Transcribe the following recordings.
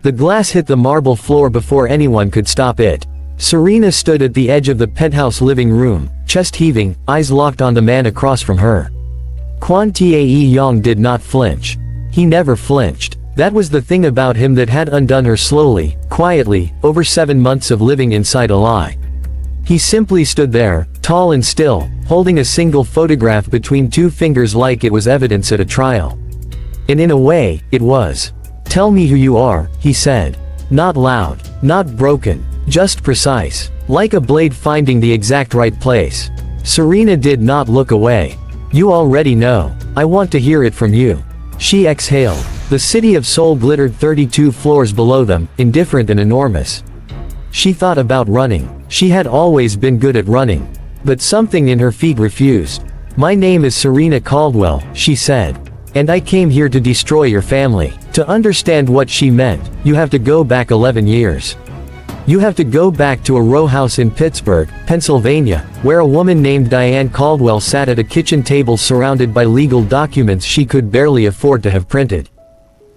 The glass hit the marble floor before anyone could stop it. Serena stood at the edge of the penthouse living room, chest heaving, eyes locked on the man across from her. Kwon Tae-yang did not flinch. He never flinched. That was the thing about him that had undone her slowly, quietly, over 7 months of living inside a lie. He simply stood there, tall and still, holding a single photograph between 2 fingers like it was evidence at a trial. And in a way, it was. "Tell me who you are," he said. Not loud, not broken, just precise, like a blade finding the exact right place. Serena did not look away. "You already know. I want to hear it from you." She exhaled. The city of Seoul glittered 32 floors below them, indifferent and enormous. She thought about running. She had always been good at running. But something in her feet refused. "My name is Serena Caldwell," she said. "And I came here to destroy your family." To understand what she meant, you have to go back 11 years. You have to go back to a row house in Pittsburgh, Pennsylvania, where a woman named Diane Caldwell sat at a kitchen table surrounded by legal documents she could barely afford to have printed.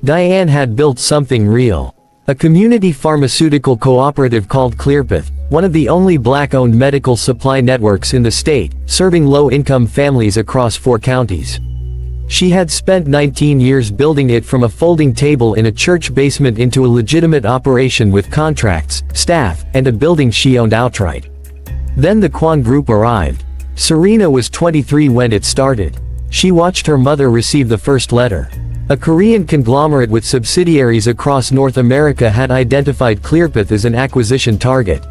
Diane had built something real. A community pharmaceutical cooperative called Clearpath, one of the only black-owned medical supply networks in the state, serving low-income families across 4 counties. She had spent 19 years building it from a folding table in a church basement into a legitimate operation with contracts, staff, and a building she owned outright. Then the Kwon Group arrived. Serena was 23 when it started. She watched her mother receive the first letter. A Korean conglomerate with subsidiaries across North America had identified Clearpath as an acquisition target.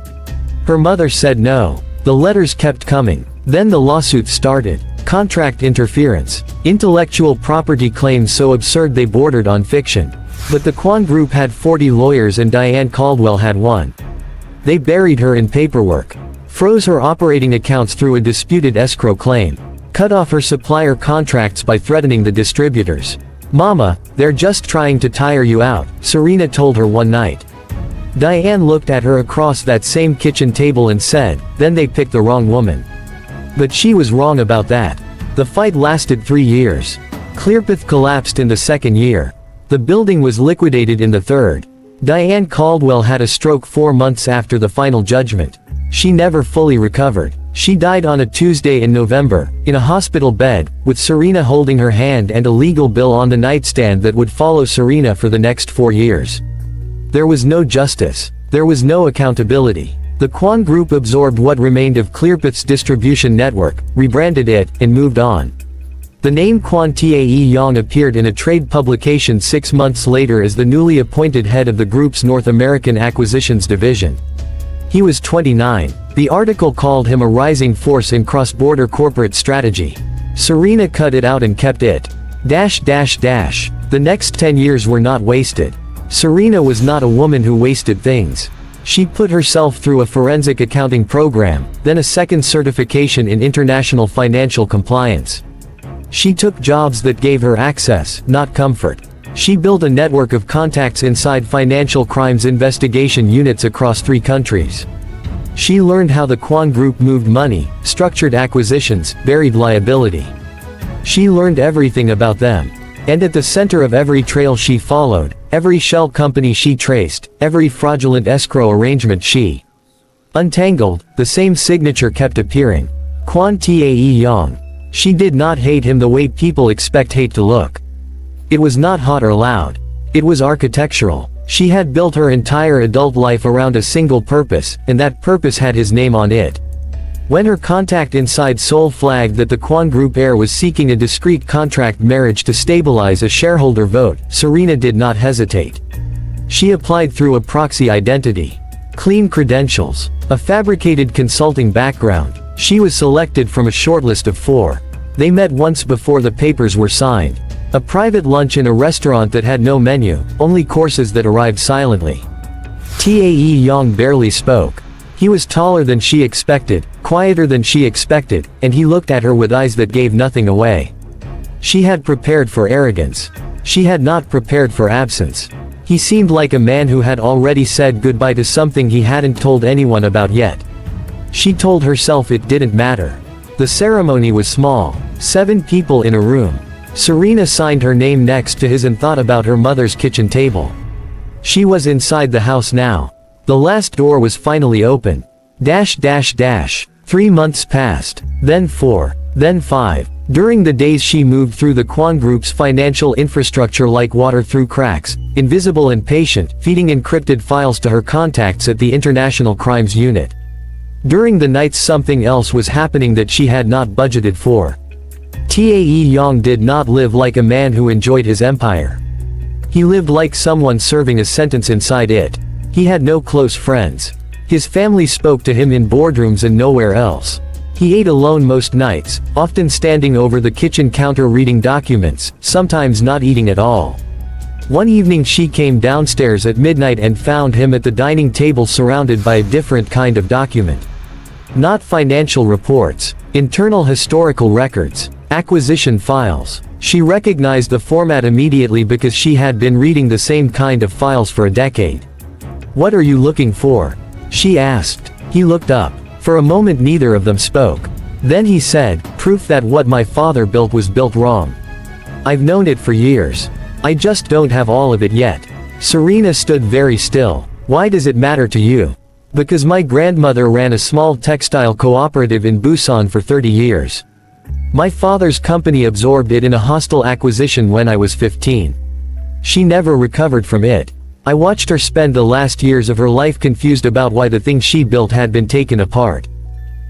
Her mother said no. The letters kept coming. Then the lawsuits started. Contract interference. Intellectual property claims so absurd they bordered on fiction. But the Kwon Group had 40 lawyers and Diane Caldwell had 1. They buried her in paperwork. Froze her operating accounts through a disputed escrow claim. Cut off her supplier contracts by threatening the distributors. "Mama, they're just trying to tire you out," Serena told her one night. Diane looked at her across that same kitchen table and said, "Then they picked the wrong woman." But she was wrong about that. The fight lasted 3 years. Clearpath collapsed in the 2nd year. The building was liquidated in the 3rd. Diane Caldwell had a stroke 4 months after the final judgment. She never fully recovered. She died on a Tuesday in November, in a hospital bed, with Serena holding her hand and a legal bill on the nightstand that would follow Serena for the next 4 years. There was no justice. There was no accountability. The Kwon Group absorbed what remained of Clearpath's distribution network, rebranded it, and moved on. The name Kwon Tae-yang appeared in a trade publication 6 months later as the newly appointed head of the group's North American acquisitions division. He was 29. The article called him a rising force in cross-border corporate strategy. Serena cut it out and kept it. The next 10 years were not wasted. Serena was not a woman who wasted things. She put herself through a forensic accounting program, then a 2nd certification in international financial compliance. She took jobs that gave her access, not comfort. She built a network of contacts inside financial crimes investigation units across 3 countries. She learned how the Kwon Group moved money, structured acquisitions, buried liability. She learned everything about them. And at the center of every trail she followed, every shell company she traced, every fraudulent escrow arrangement she untangled, the same signature kept appearing. Kwon Tae-yang. She did not hate him the way people expect hate to look. It was not hot or loud. It was architectural. She had built her entire adult life around a single purpose, and that purpose had his name on it. When her contact inside Seoul flagged that the Kwon Group heir was seeking a discreet contract marriage to stabilize a shareholder vote, Serena did not hesitate. She applied through a proxy identity. Clean credentials. A fabricated consulting background. She was selected from a shortlist of 4. They met once before the papers were signed. A private lunch in a restaurant that had no menu, only courses that arrived silently. Tae-yang barely spoke. He was taller than she expected, quieter than she expected, and he looked at her with eyes that gave nothing away. She had prepared for arrogance. She had not prepared for absence. He seemed like a man who had already said goodbye to something he hadn't told anyone about yet. She told herself it didn't matter. The ceremony was small. 7 people in a room. Serena signed her name next to his and thought about her mother's kitchen table. She was inside the house now. The last door was finally open. 3 months passed, then 4, then 5. During the days she moved through the Kwon Group's financial infrastructure like water through cracks, invisible and patient, feeding encrypted files to her contacts at the International Crimes Unit. During the nights something else was happening that she had not budgeted for. Tae-yang did not live like a man who enjoyed his empire. He lived like someone serving a sentence inside it. He had no close friends. His family spoke to him in boardrooms and nowhere else. He ate alone most nights, often standing over the kitchen counter reading documents, sometimes not eating at all. One evening she came downstairs at midnight and found him at the dining table surrounded by a different kind of document. Not financial reports, internal historical records, acquisition files. She recognized the format immediately because she had been reading the same kind of files for a decade. "What are you looking for?" she asked. He looked up. For a moment neither of them spoke. Then he said, "Proof that what my father built was built wrong. I've known it for years. I just don't have all of it yet." Serena stood very still. "Why does it matter to you?" "Because my grandmother ran a small textile cooperative in Busan for 30 years. My father's company absorbed it in a hostile acquisition when I was 15. She never recovered from it. I watched her spend the last years of her life confused about why the thing she built had been taken apart."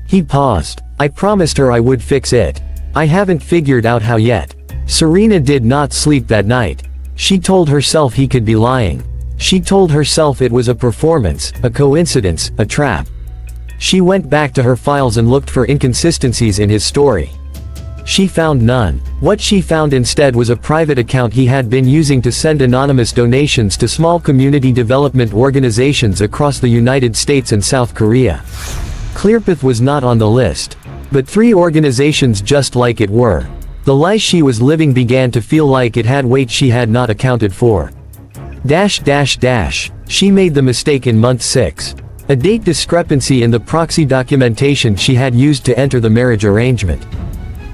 He paused. "I promised her I would fix it. I haven't figured out how yet." Serena did not sleep that night. She told herself he could be lying. She told herself it was a performance, a coincidence, a trap. She went back to her files and looked for inconsistencies in his story. She found none. What she found instead was a private account he had been using to send anonymous donations to small community development organizations across the United States and South Korea. Clearpath was not on the list. But 3 organizations just like it were. The lie she was living began to feel like it had weight she had not accounted for. She made the mistake in month 6. A date discrepancy in the proxy documentation she had used to enter the marriage arrangement.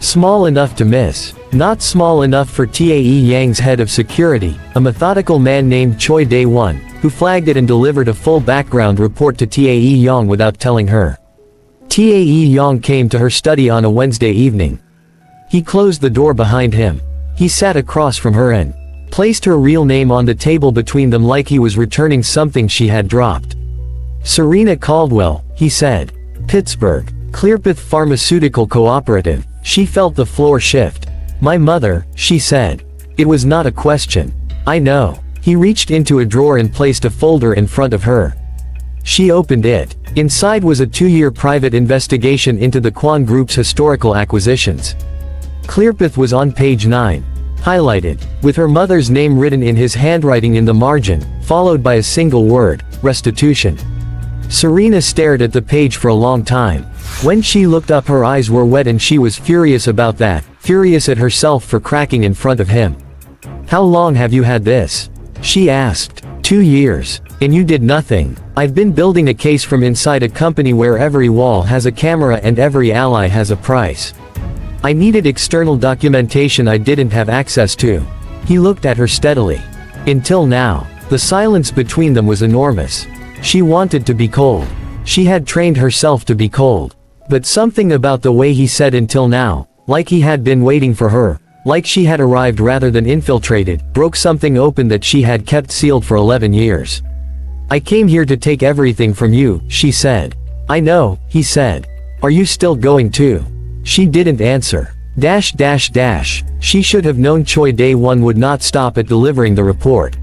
Small enough to miss. Not small enough for Tae-yang's head of security, a methodical man named Choi Dae-won, who flagged it and delivered a full background report to Tae-yang without telling her. Tae-yang came to her study on a Wednesday evening. He closed the door behind him. He sat across from her and placed her real name on the table between them like he was returning something she had dropped. "Serena Caldwell," he said. "Pittsburgh. Clearpath Pharmaceutical Cooperative." She felt the floor shift. "My mother," she said. It was not a question. "I know." He reached into a drawer and placed a folder in front of her. She opened it. Inside was a 2-year private investigation into the Kwon Group's historical acquisitions. Clearpath was on page 9. Highlighted, with her mother's name written in his handwriting in the margin, followed by a single word, restitution. Serena stared at the page for a long time. When she looked up her eyes were wet and she was furious about that, furious at herself for cracking in front of him. "How long have you had this?" she asked. 2 years. And you did nothing. I've been building a case from inside a company where every wall has a camera and every ally has a price. I needed external documentation I didn't have access to. He looked at her steadily. Until now, the silence between them was enormous. She wanted to be cold. She had trained herself to be cold. But something about the way he said "until now," like he had been waiting for her, like she had arrived rather than infiltrated, broke something open that she had kept sealed for 11 years. "I came here to take everything from you," she said. "I know," he said. "Are you still going to?" She didn't answer. She should have known Choi Dae-won would not stop at delivering the report.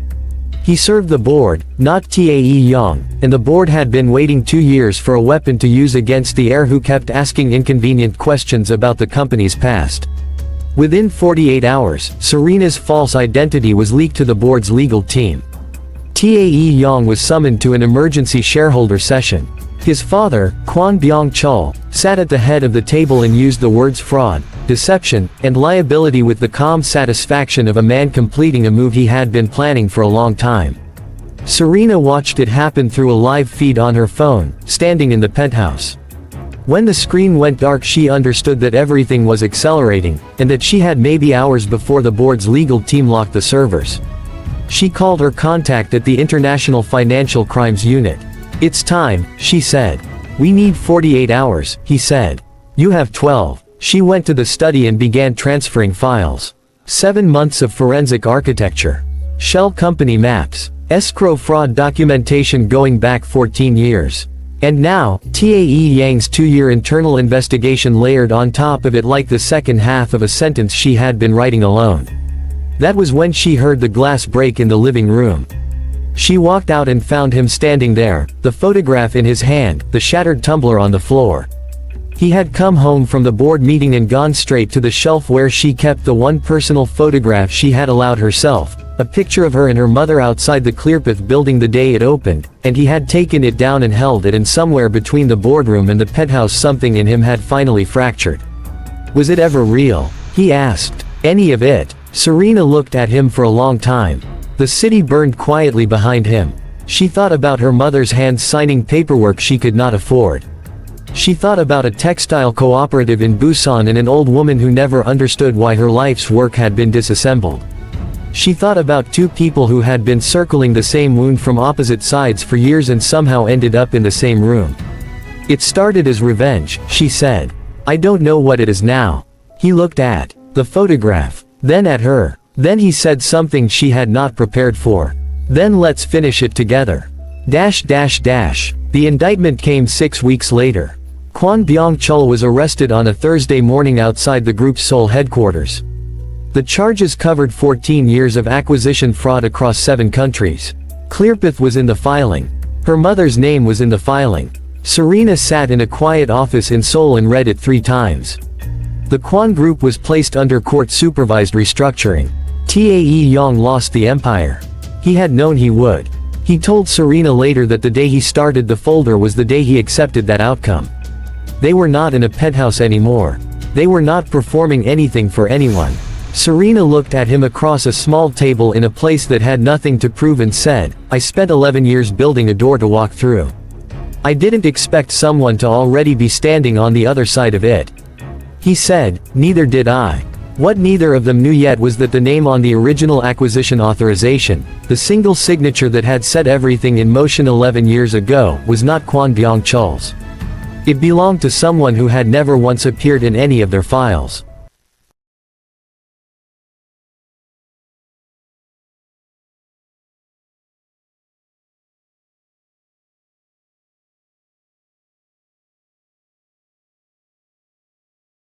He served the board, not Tae-yang, and the board had been waiting 2 years for a weapon to use against the heir who kept asking inconvenient questions about the company's past. Within 48 hours, Serena's false identity was leaked to the board's legal team. Tae-yang was summoned to an emergency shareholder session. His father, Kwon Byung-chul, sat at the head of the table and used the words fraud, deception, and liability with the calm satisfaction of a man completing a move he had been planning for a long time. Serena watched it happen through a live feed on her phone, standing in the penthouse. When the screen went dark she understood that everything was accelerating, and that she had maybe hours before the board's legal team locked the servers. She called her contact at the International Financial Crimes Unit. "It's time," she said. "We need 48 hours," he said. "You have 12. She went to the study and began transferring files. 7 months of forensic architecture. Shell company maps. Escrow fraud documentation going back 14 years. And now, Tae Yang's 2-year internal investigation layered on top of it like the second half of a sentence she had been writing alone. That was when she heard the glass break in the living room. She walked out and found him standing there, the photograph in his hand, the shattered tumbler on the floor. He had come home from the board meeting and gone straight to the shelf where she kept the one personal photograph she had allowed herself, a picture of her and her mother outside the Clearpath building the day it opened, and he had taken it down and held it, and somewhere between the boardroom and the penthouse something in him had finally fractured. Was it ever real? He asked. Any of it? Serena looked at him for a long time. The city burned quietly behind him. She thought about her mother's hands signing paperwork she could not afford. She thought about a textile cooperative in Busan and an old woman who never understood why her life's work had been disassembled. She thought about 2 people who had been circling the same wound from opposite sides for years and somehow ended up in the same room. It started as revenge, she said. I don't know what it is now. He looked at the photograph, then at her. Then he said something she had not prepared for. Then let's finish it together. The indictment came 6 weeks later. Kwon Byung-chul was arrested on a Thursday morning outside the group's Seoul headquarters. The charges covered 14 years of acquisition fraud across 7 countries. Clearpath was in the filing. Her mother's name was in the filing. Serena sat in a quiet office in Seoul and read it 3 times. The Kwon Group was placed under court-supervised restructuring. Tae Yang lost the empire. He had known he would. He told Serena later that the day he started the folder was the day he accepted that outcome. They were not in a penthouse anymore. They were not performing anything for anyone. Serena looked at him across a small table in a place that had nothing to prove and said, I spent 11 years building a door to walk through. I didn't expect someone to already be standing on the other side of it. He said, neither did I. What neither of them knew yet was that the name on the original acquisition authorization, the single signature that had set everything in motion 11 years ago, was not Kwon Byung-chul's. It belonged to someone who had never once appeared in any of their files.